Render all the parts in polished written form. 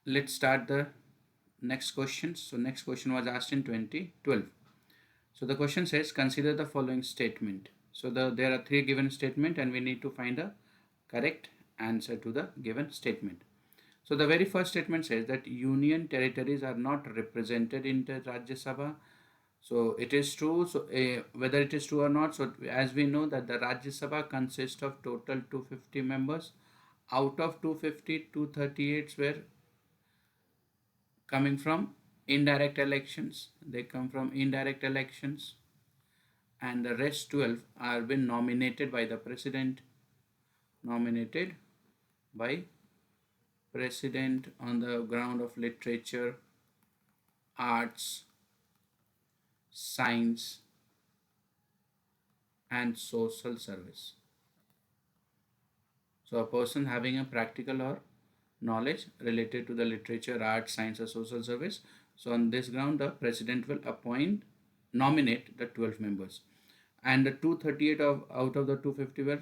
let's start the next question. So next question was asked in 2012. So the question says, consider the following statement. So there are three given statement and we need to find a correct answer to the given statement. So the very first statement says that union territories are not represented in the Rajya Sabha. So it is true. So whether it is true or not, so as we know that the Rajya Sabha consists of total 250 members. Out of 250, 238 were coming from indirect elections. They come from indirect elections, and the rest 12 are been nominated by the president. Nominated by president on the ground of literature, arts, science, and social service. So a person having a practical or knowledge related to the literature, art, science, or social service. So on this ground, the president will nominate the 12 members, and the 238 out of the 250 were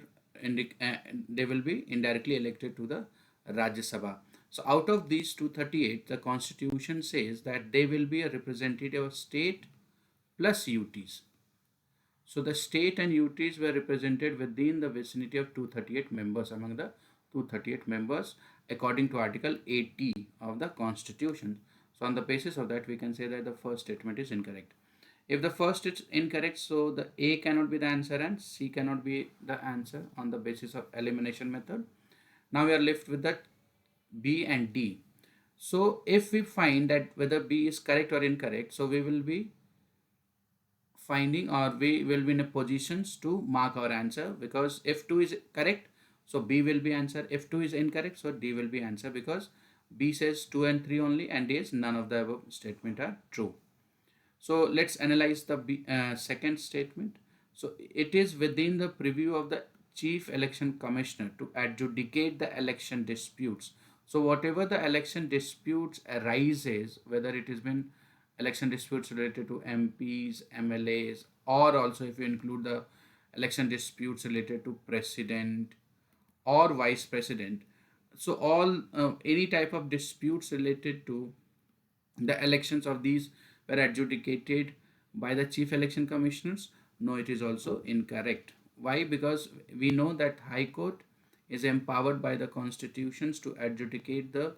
they will be indirectly elected to the Rajya Sabha. So out of these 238, the constitution says that they will be a representative of state plus UTs. So the state and UTs were represented within the vicinity of 238 members among the 238 members according to Article 80 of the Constitution. So on the basis of that, we can say that the first statement is incorrect. If the first is incorrect, so the A cannot be the answer and C cannot be the answer on the basis of elimination method. Now we are left with the B and D. So if we find that whether B is correct or incorrect, so we will be finding, or we will be in a positions to mark our answer, because if 2 is correct, so B will be answer. If 2 is incorrect, so D will be answer, because B says 2 and 3 only, and D is none of the above statement are true. So let's analyze the second statement. So it is within the preview of the Chief Election Commissioner to adjudicate the election disputes. So whatever the election disputes arises, whether it has been election disputes related to MPs, MLAs, or also if you include the election disputes related to president or vice president. So all any type of disputes related to the elections of these were adjudicated by the chief election commissioners. No, it is also incorrect. Why? Because we know that High Court is empowered by the constitutions to adjudicate the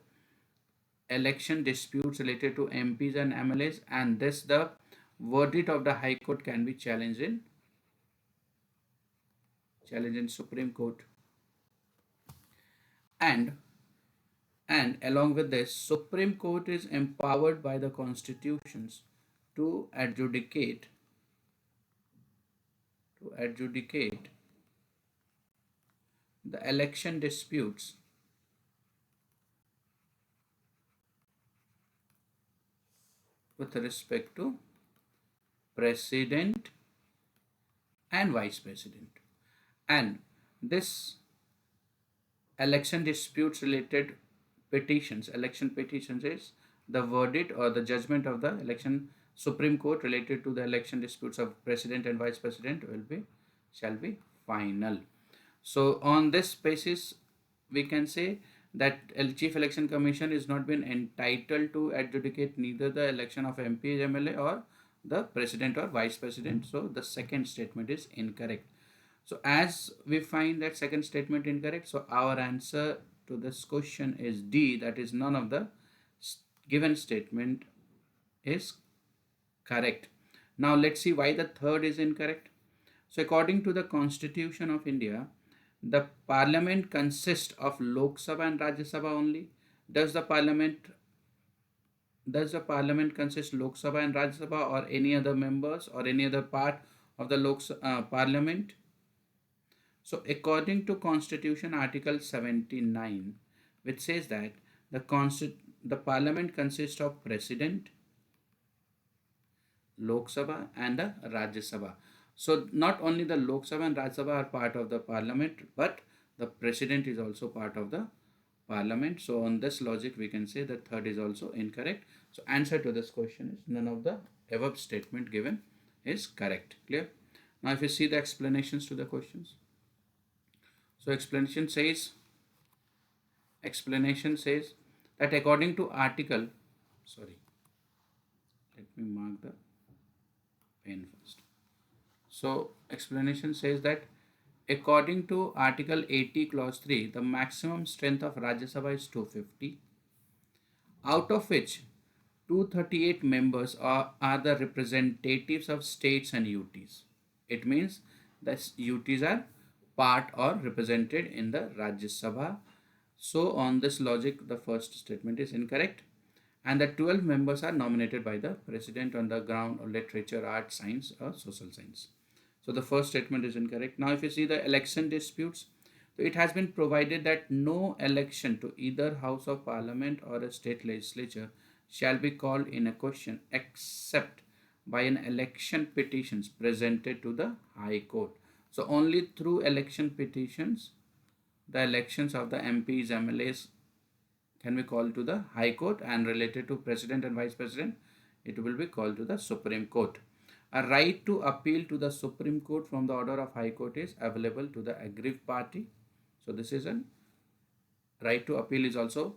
election disputes related to MPs and MLAs, and thus the verdict of the High Court can be challenged in Supreme Court. And along with this, Supreme Court is empowered by the constitutions to adjudicate the election disputes with respect to president and vice president. And this election disputes related election petitions is the verdict or the judgment of the election Supreme Court related to the election disputes of president and vice president shall be final. So on this basis, we can say that Chief Election Commission is not been entitled to adjudicate neither the election of MP, MLA, or the president or vice president. So the second statement is incorrect. So as we find that second statement incorrect, so our answer to this question is D, that is none of the given statement is correct. Now let's see why the third is incorrect. So according to the Constitution of India, the parliament consists of Lok Sabha and Rajya Sabha only. Does the parliament consist Lok Sabha and Rajya Sabha or any other members or any other part of the parliament? So according to Constitution Article 79, which says that the parliament consists of president, Lok Sabha, and the Rajya Sabha. So not only the Lok Sabha and Rajya Sabha are part of the parliament, but the president is also part of the parliament. So on this logic, we can say that third is also incorrect. So answer to this question is none of the above statement given is correct. Clear? Now if you see the explanations to the questions. So explanation says that according to article, sorry, let me mark the pen first. So explanation says that according to Article 80 Clause 3, the maximum strength of Rajya Sabha is 250, out of which 238 members are the representatives of states and UTs. It means that UTs are part or represented in the Rajya Sabha. So on this logic, the first statement is incorrect. And the 12 members are nominated by the president on the ground of literature, art, science, or social science. So the first statement is incorrect. Now if you see the election disputes, so it has been provided that no election to either House of Parliament or a state legislature shall be called in a question except by an election petitions presented to the High Court. So only through election petitions, the elections of the MPs, MLAs can be called to the High Court, and related to President and Vice President, it will be called to the Supreme Court. A right to appeal to the Supreme Court from the order of High Court is available to the aggrieved party. So this is a right to appeal is also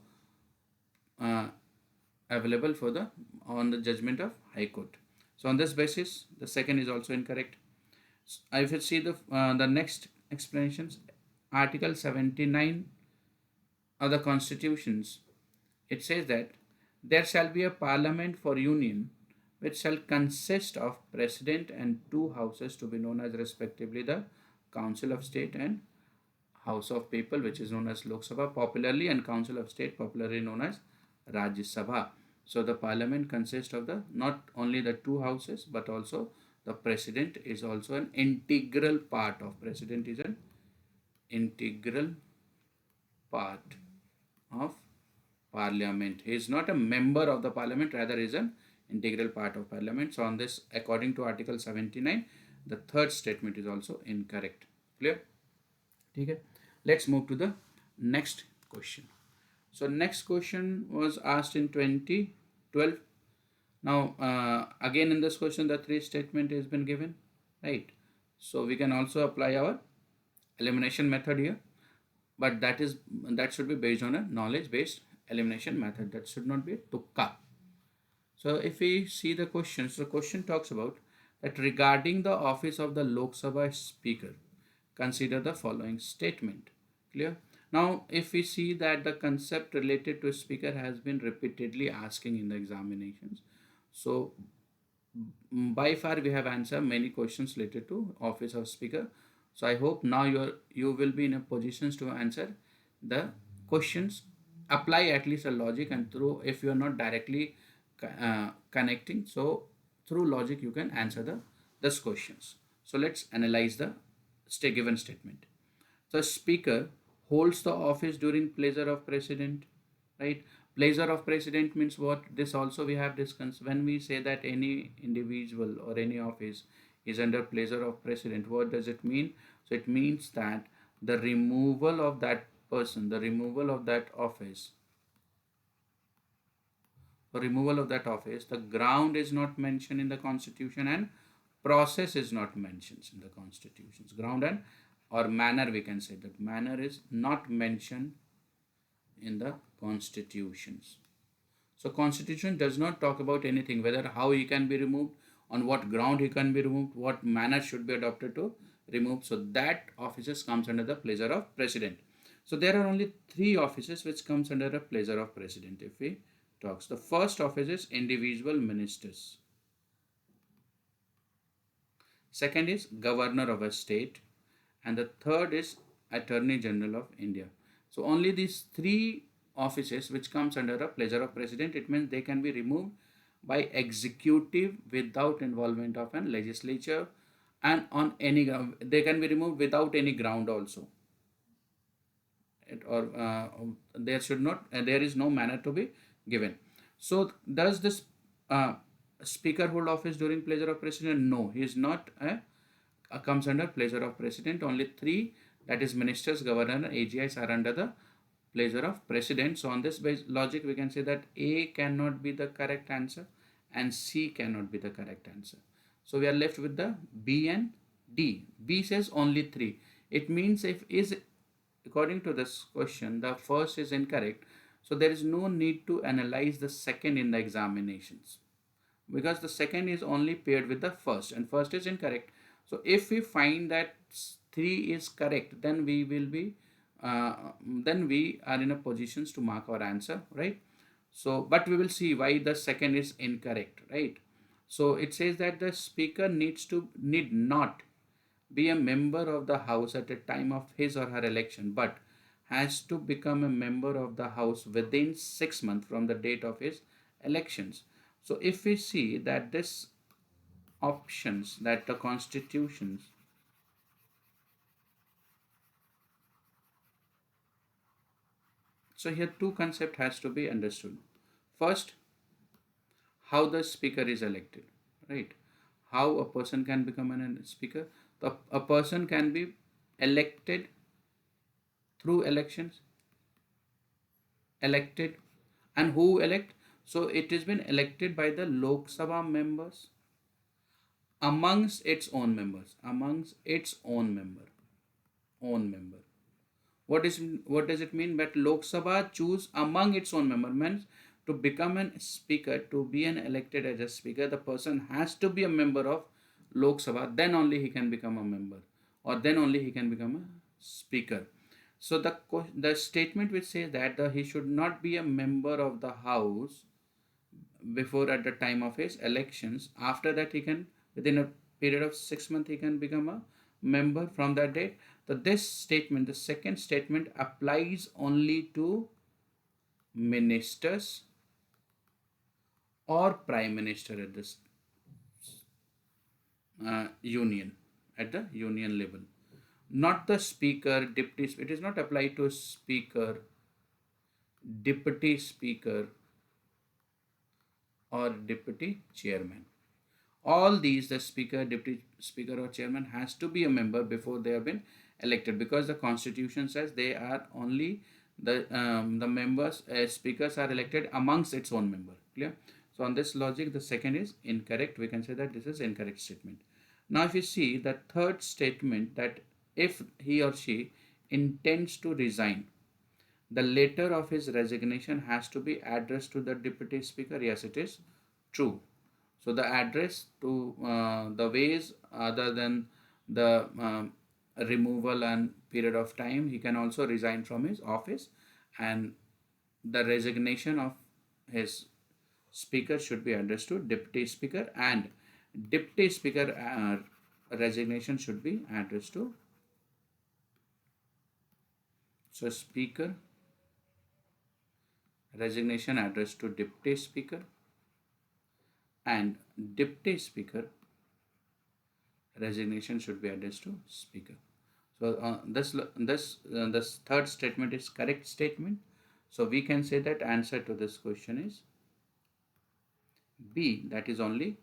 available for the on the judgment of High Court. So on this basis, the second is also incorrect. If you see the next explanations, Article 79 of the Constitutions, it says that there shall be a Parliament for Union which shall consist of President and two houses to be known as respectively the Council of State and House of People, which is known as Lok Sabha popularly, and Council of State popularly known as Rajya Sabha. So the Parliament consists of the not only the two houses but also the President is also an integral part of President is an integral part of Parliament. He is not a member of the Parliament, rather is an integral part of Parliament. So on this, according to Article 79, the third statement is also incorrect. Clear? Okay. Let's move to the next question. So next question was asked in 2012. Now again in this question the three statement has been given, right? So we can also apply our elimination method here, but that should be based on a knowledge based elimination method. That should not be a tukka. So if we see the question, so the question talks about that regarding the office of the Lok Sabha Speaker, consider the following statement. Clear? Now if we see that the concept related to speaker has been repeatedly asking in the examinations, so by far we have answered many questions related to office of speaker. So I hope now you will be in a positions to answer the questions, apply at least a logic, and through, if you are not directly connecting, so through logic you can answer this questions. So let's analyze the given statement. The speaker holds the office during pleasure of president, right? Pleasure of president means what? This also we have discussed. When we say that any individual or any office is under pleasure of president, what does it mean? So it means that the removal of that person, the removal of that office, the ground is not mentioned in the constitution and process is not mentioned in the constitutions. Ground and or manner, we can say that manner is not mentioned in the constitutions. So constitution does not talk about anything, whether how he can be removed, on what ground he can be removed, what manner should be adopted to remove. So that offices comes under the pleasure of president. So there are only three offices which comes under the pleasure of president. If we talks, the first office is individual ministers. Second is governor of a state, and the third is Attorney General of India. So only these three offices which comes under a pleasure of president, it means they can be removed by executive without involvement of a legislature, and on any ground. They can be removed without any ground also. There is no manner to be given. So does this speaker hold office during pleasure of president? No, he is not comes under pleasure of president. Only three, that is ministers, governor and AGIs, are under the pleasure of president. So on this logic we can say that A cannot be the correct answer and C cannot be the correct answer. So we are left with the B and D. B says only three. It means if is according to this question the first is incorrect, So there is no need to analyze the second in the examinations, because the second is only paired with the first and first is incorrect. So if we find that 3 is correct, then we will be then we are in a positions to mark our answer, right? So but we will see why the second is incorrect, right? So it says that the speaker need not be a member of the house at the time of his or her election, but has to become a member of the house within 6 months from the date of his elections. So if we see that this options that the constitutions, so here two concept has to be understood. First, how the speaker is elected, right? How a person can become a speaker. A person can be elected through elections, elected, and who elect? So it has been elected by the Lok Sabha members amongst its own members, amongst its own member. What does it mean? That Lok Sabha choose among its own member means to become a speaker, to be an elected as a speaker, the person has to be a member of Lok Sabha. Then only he can become a member, or then only he can become a speaker. So the statement which says that he should not be a member of the house before at the time of his elections. After that, he can, within a period of 6 months, he can become a member from that date. So this statement, the second statement, applies only to ministers or prime minister at this union, at the union level, not the speaker, deputy. It is not applied to speaker, deputy speaker, or deputy chairman. All these, the speaker, deputy speaker, or chairman has to be a member before they have been elected, because the constitution says they are only the members, speakers are elected amongst its own member. Clear? So on this logic, the second is incorrect. We can say that this is incorrect statement. Now if you see the third statement, that if he or she intends to resign, the letter of his resignation has to be addressed to the deputy speaker. Yes, it is true. So the address to the ways other than the removal and period of time, he can also resign from his office, and the resignation of his speaker should be addressed to deputy speaker, and deputy speaker resignation should be addressed to, so speaker resignation addressed to deputy speaker, and deputy speaker resignation should be addressed to speaker. So this third statement is correct statement. So we can say that answer to this question is B. That is only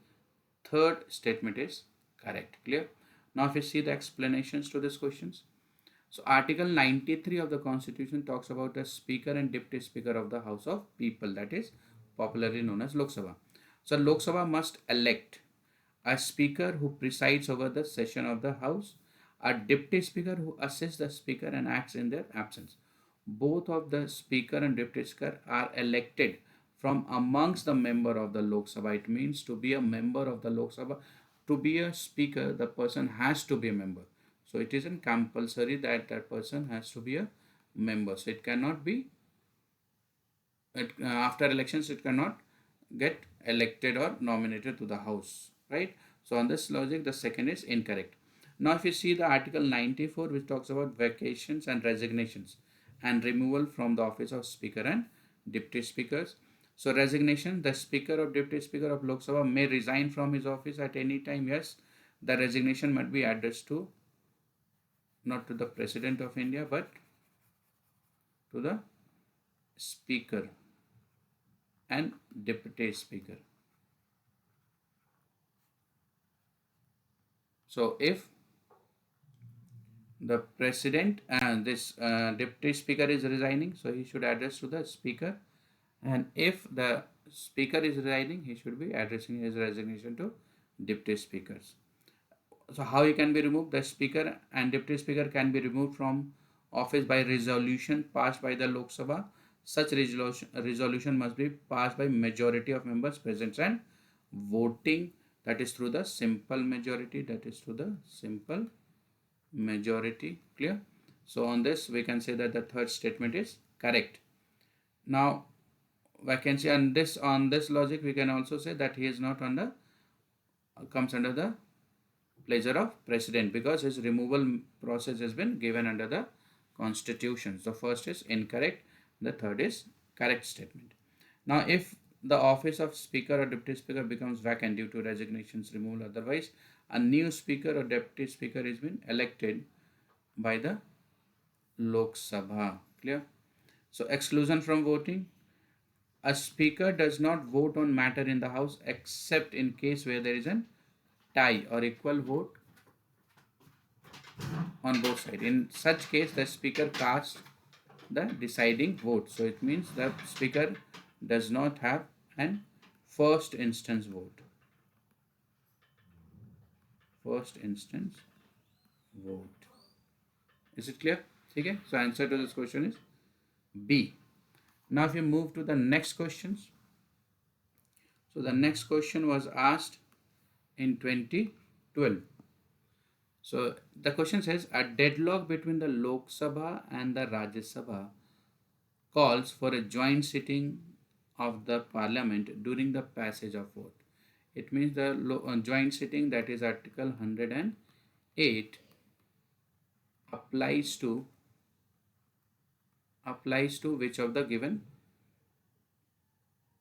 third statement is correct. Clear? Now if you see the explanations to these questions. So Article 93 of the Constitution talks about a speaker and deputy speaker of the House of People, that is popularly known as Lok Sabha. So Lok Sabha must elect a speaker who presides over the session of the House, a deputy speaker who assists the speaker and acts in their absence. Both of the speaker and deputy speaker are elected from amongst the member of the Lok Sabha. It means to be a member of the Lok Sabha, to be a speaker, the person has to be a member. So it isn't compulsory that that person has to be a member. So it cannot be, after elections, it cannot get elected or nominated to the house, right? So on this logic, the second is incorrect. Now if you see the Article 94, which talks about vacations and resignations and removal from the office of speaker and deputy speakers. So resignation, the speaker or deputy speaker of Lok Sabha may resign from his office at any time. Yes, the resignation might be addressed to, not to the President of India, but to the speaker and deputy speaker. So if the president and this deputy speaker is resigning, so he should address to the speaker, and if the speaker is resigning, he should be addressing his resignation to deputy speakers. So how he can be removed? The speaker and deputy speaker can be removed from office by resolution passed by the Lok Sabha. Such resolution must be passed by majority of members present and voting, that is through the simple majority, that is through the simple majority. Clear? So on this we can say that the third statement is correct. Now vacancy, on this logic we can also say that he is not under comes under the pleasure of president, because his removal process has been given under the constitution. The first is incorrect, the third is correct statement. Now if the office of speaker or deputy speaker becomes vacant due to resignations, removal, otherwise a new speaker or deputy speaker is been elected by the Lok Sabha. Clear? So exclusion from voting. A speaker does not vote on matter in the house except in case where there is a tie or equal vote on both sides. In such case, the speaker casts the deciding vote. So it means the speaker does not have an first instance vote. First instance vote. Is it clear? Okay. So answer to this question is B. Now if you move to the next questions. So the next question was asked in 2012. So the question says a deadlock between the Lok Sabha and the Rajya Sabha calls for a joint sitting of the parliament during the passage of vote. It means the joint sitting, that is article 108, applies to which of the given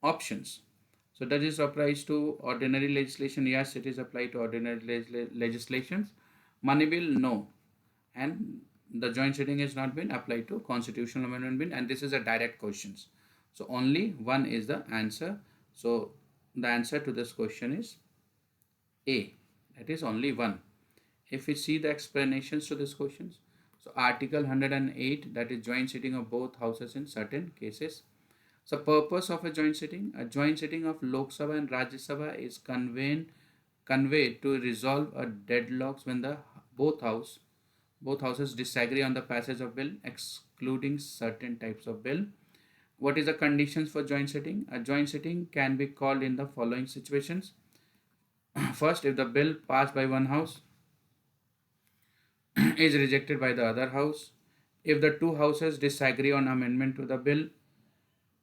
options. So does this applies to ordinary legislation? Yes, it is applied to ordinary legislations. Money bill, no. And the joint sitting has not been applied to constitutional amendment bill, and this is a direct questions. So only one is the answer. So the answer to this question is A. That is only one. If we see the explanations to these questions, so article 108, that is joint sitting of both houses in certain cases. So purpose of a joint sitting of Lok Sabha and Rajya Sabha is conveyed to resolve a deadlocks when the both houses disagree on the passage of bill, excluding certain types of bill. What is the conditions for joint sitting? A joint sitting can be called in the following situations. First, if the bill passed by one house is rejected by the other house, if the two houses disagree on amendment to the bill,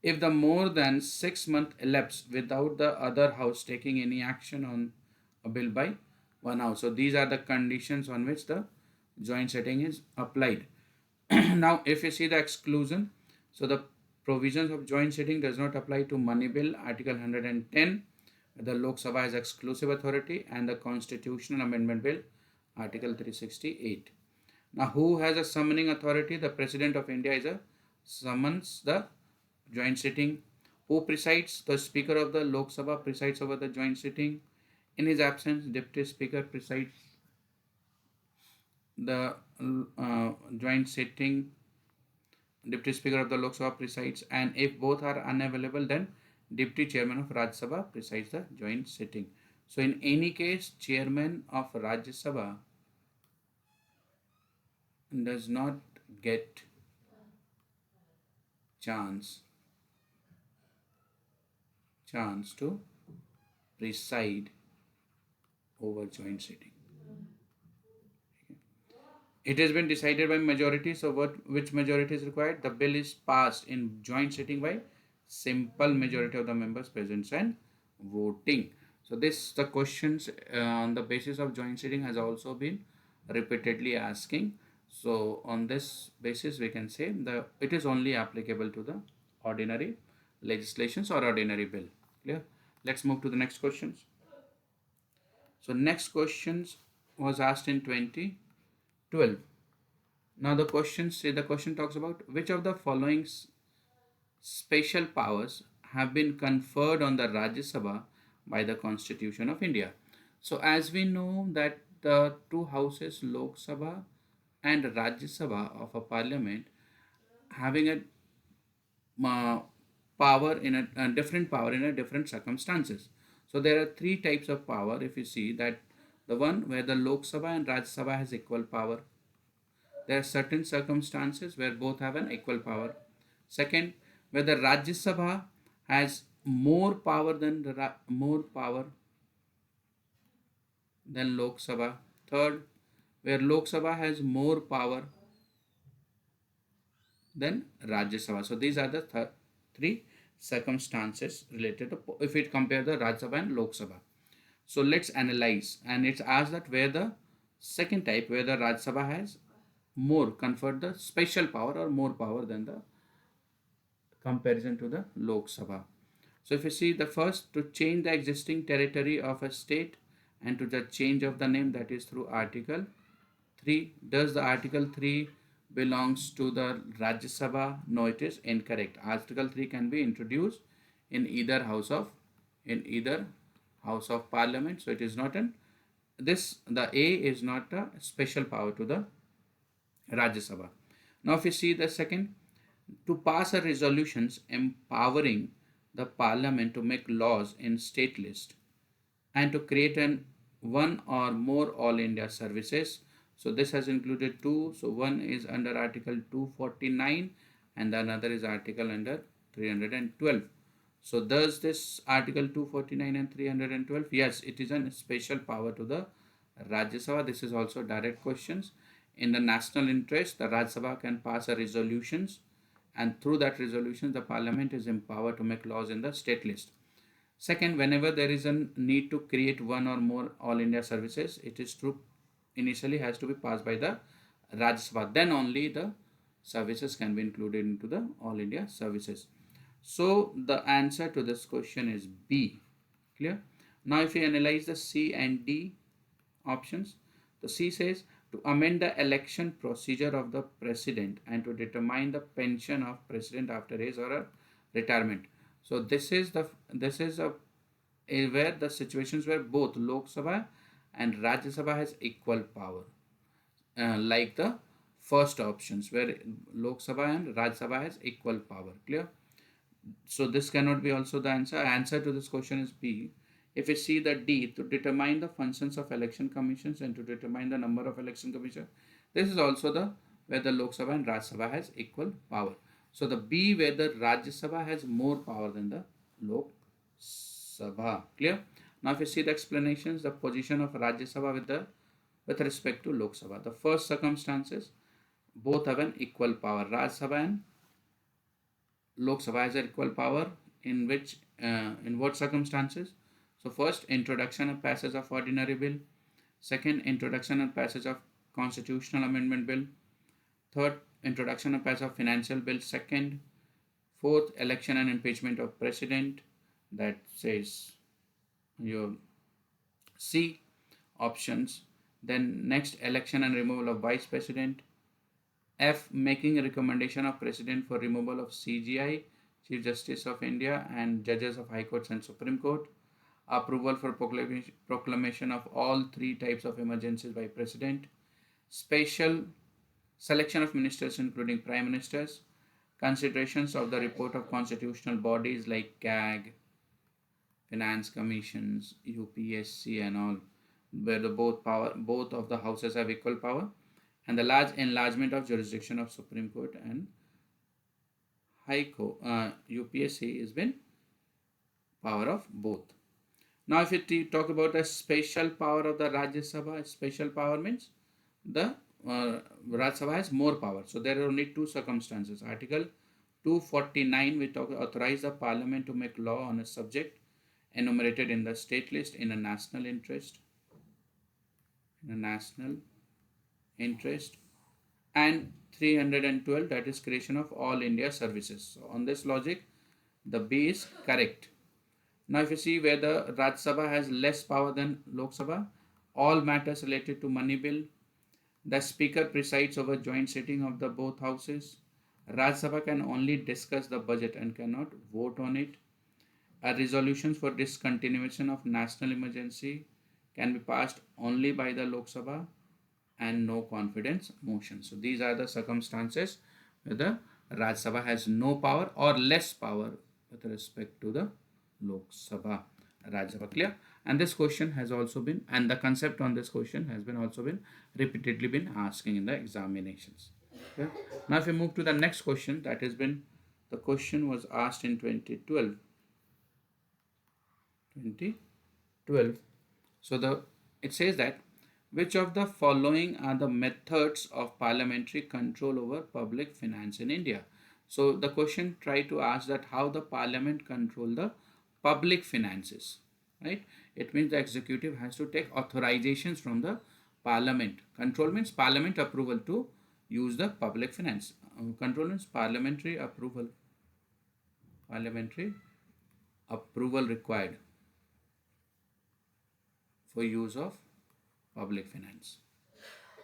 if the more than 6 months elapse without the other house taking any action on a bill by one house. So these are the conditions on which the joint sitting is applied. Now if you see the exclusion, so the provisions of joint sitting does not apply to money bill, article 110, the Lok Sabha has exclusive authority, and the constitutional amendment bill, article 368. Now who has a summoning authority? The President of India is a summons the joint sitting. Who presides? The Speaker of the Lok Sabha presides over the joint sitting. In his absence, Deputy Speaker presides the joint sitting. Deputy Speaker of the Lok Sabha presides, and if both are unavailable, then Deputy Chairman of Rajya Sabha presides the joint sitting. So in any case, Chairman of Rajya Sabha does not get chance to preside over joint sitting. It has been decided by majority. So which majority is required? The bill is passed in joint sitting by simple majority of the members present and voting. So the questions on the basis of joint sitting has also been repeatedly asking. So on this basis we can say it is only applicable to the ordinary legislations or ordinary bill. Clear? Let's move to the next questions. So next questions was asked in 2012. Now the question talks about which of the following special powers have been conferred on the Rajya Sabha by the Constitution of India. So as we know that the two houses, Lok Sabha and Rajya Sabha of a parliament, having a power in a different power in a different circumstances. So there are three types of power. If you see that the one where the Lok Sabha and Rajya Sabha has equal power, there are certain circumstances where both have an equal power. Second, whether Rajya Sabha has more power than more power than Lok Sabha. Third, where Lok Sabha has more power than Rajya Sabha. So these are the three circumstances related to if we compare the Rajya Sabha and Lok Sabha. So let's analyze, and it's asked that where the second type, where the Rajya Sabha has more conferred the special power or more power than the comparison to the Lok Sabha. So if you see the first, to change the existing territory of a state and to the change of the name, that is through Article 3. Does the Article 3 belongs to the Rajya Sabha? No, it is incorrect. Article 3 can be introduced in either house of parliament. So it is not an the A is not a special power to the Rajya Sabha. Now if you see the second, to pass a resolutions empowering the parliament to make laws in state list and to create an one or more all India services. So this has included two. So one is under Article 249 and the another is article under 312. So does this Article 249 and 312? Yes, it is a special power to the Rajya Sabha. This is also direct questions. In the national interest, the Rajya Sabha can pass a resolutions, and through that resolution, the parliament is empowered to make laws in the state list. Second, whenever there is a need to create one or more all India services, it is true initially has to be passed by the Rajya Sabha. Then only the services can be included into the all India services. So the answer to this question is B. Clear? Now if we analyze the C and D options, the C says to amend the election procedure of the president and to determine the pension of president after his or her retirement. So this is where the situations where both Lok Sabha and Rajya Sabha has equal power, like the first options where Lok Sabha and Rajya Sabha has equal power. Clear? So this cannot be also the answer. Answer to this question is B. If we see the D, to determine the functions of election commissions and to determine the number of election commissions, this is also the where the Lok Sabha and Rajya Sabha has equal power. So the B, where the Rajya Sabha has more power than the Lok Sabha. Clear? Now if you see the explanations, the position of Rajya Sabha with respect to Lok Sabha. The first circumstances, both have an equal power. Rajya Sabha and Lok Sabha has equal power in which in what circumstances? So first, introduction and passage of ordinary bill. Second, introduction and passage of constitutional amendment bill. Third, introduction and passage of financial bill. Second. Fourth, election and impeachment of president. That says your C options. Then next, election and removal of vice president. F, making a recommendation of president for removal of CGI, Chief Justice of India, and judges of High Courts and Supreme Court. Approval for proclamation of all three types of emergencies by president. Special selection of ministers including prime ministers. Considerations of the report of constitutional bodies like CAG, finance commissions, UPSC and all, where the both of the houses have equal power. And the large enlargement of jurisdiction of Supreme Court and High Court, UPSC has been power of both. Now if we talk about the special power of the Rajya Sabha, special power means the Rajya Sabha has more power. So there are only two circumstances. Article 249 we authorize the parliament to make law on a subject enumerated in the state list in a national interest. And 312, that is creation of all India services. So on this logic, the B is correct. Now if you see where the Rajya Sabha has less power than Lok Sabha, all matters related to money bill, the speaker presides over joint sitting of the both houses. Rajya Sabha can only discuss the budget and cannot vote on it. A resolution for discontinuation of national emergency can be passed only by the Lok Sabha, and no confidence motion. So these are the circumstances where the Rajya Sabha has no power or less power with respect to the Lok Sabha. Rajya Sabha. Clear? And this question has also been, and the concept on this question has been also been repeatedly been asking in the examinations. Okay? Now if we move to the next question, that has been The question was asked in 2012. 2012. So it says that which of the following are the methods of parliamentary control over public finance in India? So the question tried to ask that how the parliament control the public finances, right? It means the executive has to take authorizations from the parliament. Control means parliament approval to use the public finance. Control means parliamentary approval required for use of public finance.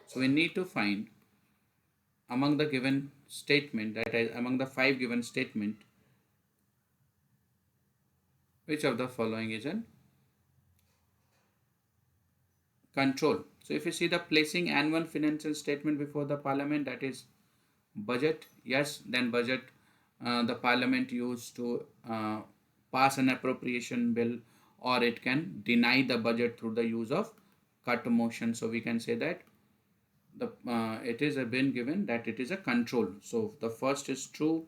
So we need to find among the given statement, that is among the 5 given statement, which of the following is an control. So if you see the placing annual financial statement before the parliament, that is budget. Yes, then budget, the parliament used to pass an appropriation bill, or it can deny the budget through the use of cut motion. So we can say that it is been given that it is a control. So the first is true.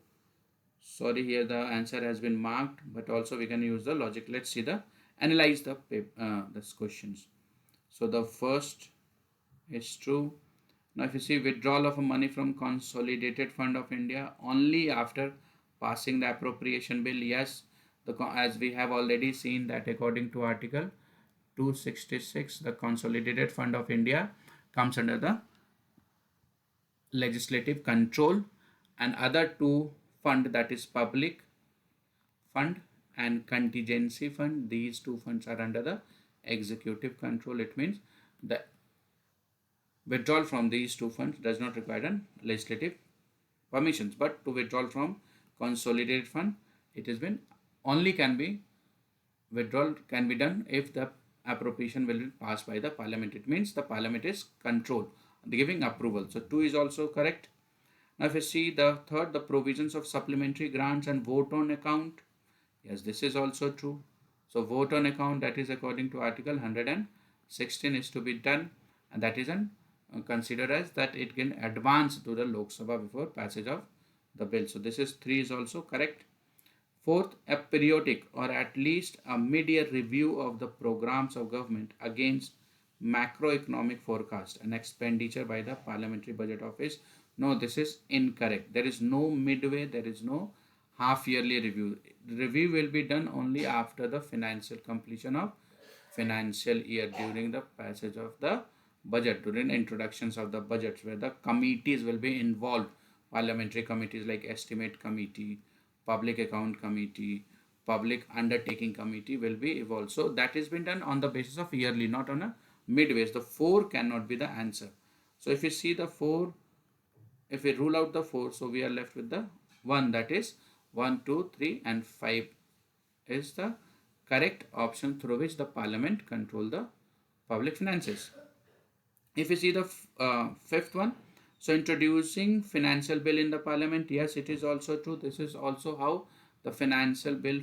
Sorry, here the answer has been marked, but also we can use the logic. Let's see the analyze the this questions. So the first is true. Now if you see withdrawal of money from consolidated fund of India only after passing the appropriation bill, yes, as we have already seen that according to article 266, the consolidated fund of India comes under the legislative control, and other two fund, that is public fund and contingency fund, these two funds are under the executive control. It means the withdrawal from these two funds does not require an legislative permissions, but to withdraw from consolidated fund, it has been only can be withdrawal can be done if the appropriation will be passed by the parliament. It means the parliament is control, giving approval. So 2 is also correct. Now if you see the third, the provisions of supplementary grants and vote on account, yes, this is also true. So vote on account, that is according to article 116 is to be done, and that is an considered as that it can advance to the Lok Sabha before passage of the bill. So this is 3 is also correct. Fourth, a periodic or at least a mid-year review of the programs of government against macroeconomic forecast and expenditure by the Parliamentary Budget Office. No, this is incorrect. There is no midway, there is no half-yearly review. Review will be done only after the financial completion of financial year, during the passage of the budget, during the introductions of the budgets, where the committees will be involved. Parliamentary committees like estimate committee, public account committee, public undertaking committee will be evolved. So that has been done on the basis of yearly, not on a midways. The 4 cannot be the answer. So if you see the 4, if we rule out the 4, so we are left with the 1, that is 1, 2, 3 and 5 is the correct option through which the parliament control the public finances. If you see the fifth one, so introducing financial bill in the parliament, yes, it is also true. This is also how the finance bill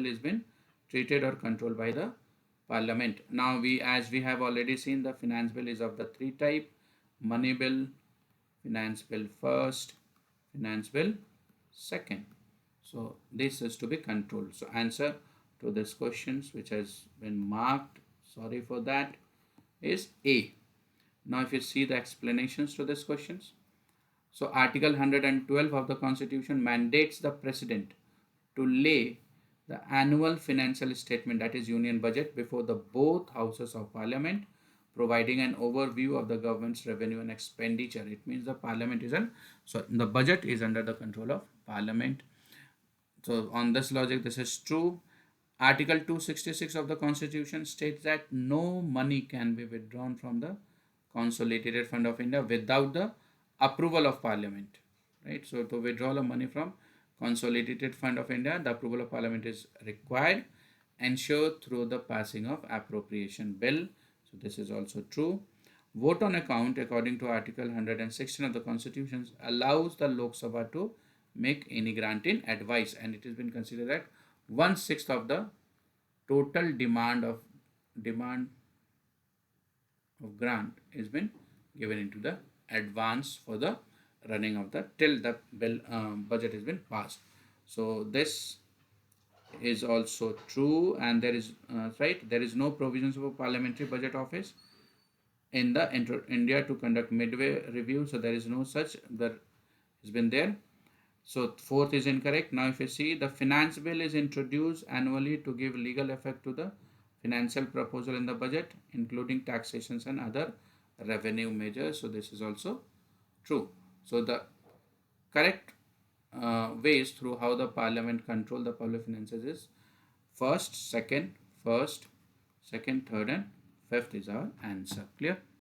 has been treated or controlled by the parliament. Now as we have already seen, the finance bill is of the 3 type: money bill, finance bill first, finance bill second. So this is to be controlled. So answer to this questions which has been marked, sorry for that, is A. Now if you see the explanations to these questions, so article 112 of the constitution mandates the president to lay the annual financial statement, that is union budget, before the both houses of parliament, providing an overview of the government's revenue and expenditure. It means the parliament is the budget is under the control of parliament. So on this logic, this is true. Article 266 of the constitution states that no money can be withdrawn from the consolidated fund of India without the approval of parliament, right? So to withdraw the money from consolidated fund of India, the approval of parliament is required, ensured through the passing of appropriation bill. So this is also true. Vote on account, according to article 116 of the constitution, allows the Lok Sabha to make any grant in advice, and it has been considered that 1/6 of the total demand of grant has been given into the advance for the running of the till the bill budget has been passed. So this is also true, and there is right, there is no provisions of a parliamentary budget office in the India to conduct midway review. So there is no such, there has been there. So fourth is incorrect. Now if you see, the finance bill is introduced annually to give legal effect to the financial proposal in the budget, including taxations and other revenue measures. So this is also true. So the correct ways through how the parliament control the public finances is first, second, third, and fifth is our answer. Clear?